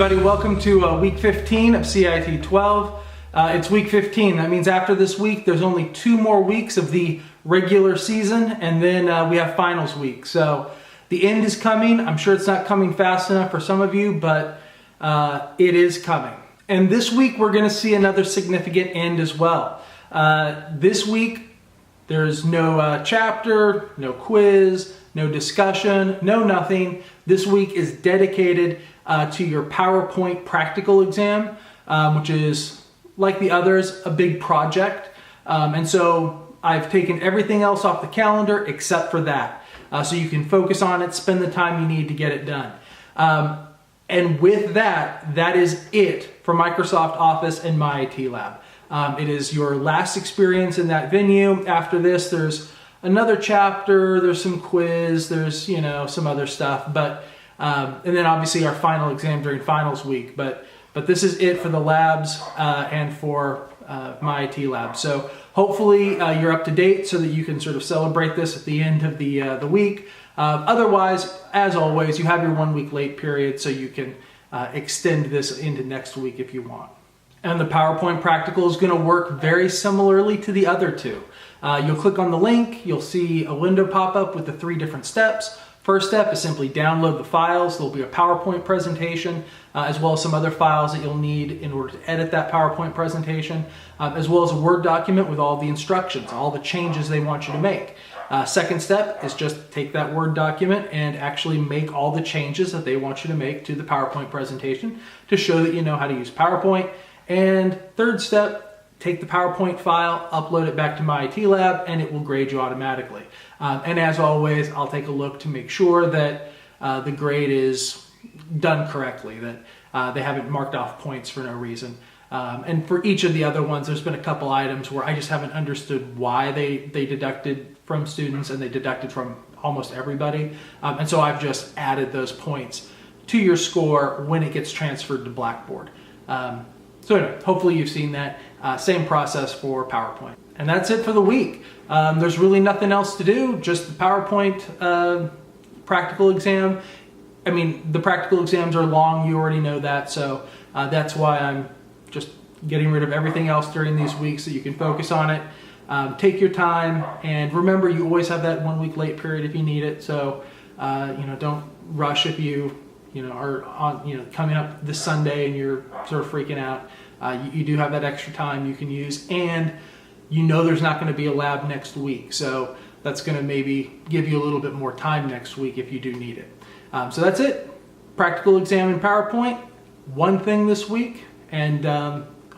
everybody, welcome to week 15 of CIT 12. It's week 15. That means after this week, there's only 2 more weeks of the regular season, and then we have finals week. So the end is coming. I'm sure it's not coming fast enough for some of you, but it is coming. And this week, we're going to see another significant end as well. This week, there's no chapter, no quiz, no discussion, no nothing. This week is dedicated to your PowerPoint practical exam, which is, like the others, a big project. And so I've taken everything else off the calendar except for that. So you can focus on it, spend the time you need to get it done. And with that, that is it for Microsoft Office and My IT Lab. It is your last experience in that venue. After this, there's another chapter, there's some quiz, there's, some other stuff, but and then obviously our final exam during finals week. But this is it for the labs and for My IT Lab. So hopefully you're up to date so that you can sort of celebrate this at the end of the week. Otherwise, as always, you have your 1 week late period, so you can extend this into next week if you want. And the PowerPoint practical is going to work very similarly to the other two. You'll click on the link, you'll see a window pop up with the 3 different steps. First step is simply download the files. There'll be a PowerPoint presentation, as well as some other files that you'll need in order to edit that PowerPoint presentation, as well as a Word document with all the instructions, all the changes they want you to make. Second step is just take that Word document and actually make all the changes that they want you to make to the PowerPoint presentation to show that you know how to use PowerPoint. And third step, take the PowerPoint file, upload it back to My IT Lab, and it will grade you automatically. And as always, I'll take a look to make sure that the grade is done correctly, that they haven't marked off points for no reason. And for each of the other ones, there's been a couple items where I just haven't understood why they deducted from students, and they deducted from almost everybody. And so I've just added those points to your score when it gets transferred to Blackboard. So anyway, hopefully you've seen that. Same process for PowerPoint. And that's it for the week. There's really nothing else to do, just the PowerPoint practical exam. I mean, the practical exams are long, you already know that, so that's why I'm just getting rid of everything else during these weeks so you can focus on it. Take your time, and remember, you always have that 1 week late period if you need it, so don't rush if you are on, coming up this Sunday and you're sort of freaking out. You do have that extra time you can use, and there's not going to be a lab next week, so that's going to maybe give you a little bit more time next week if you do need it. So that's it. Practical exam in PowerPoint, 1 thing this week, and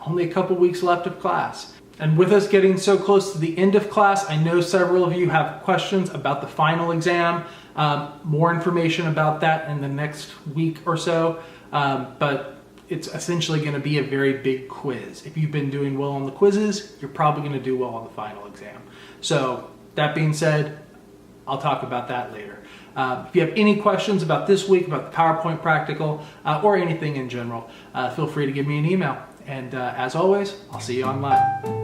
only a couple weeks left of class. And with us getting so close to the end of class, I know several of you have questions about the final exam. More information about that in the next week or so, but it's essentially going to be a very big quiz. If you've been doing well on the quizzes, you're probably going to do well on the final exam. So that being said, I'll talk about that later. If you have any questions about this week, about the PowerPoint practical, or anything in general, feel free to give me an email. And as always, I'll see you online.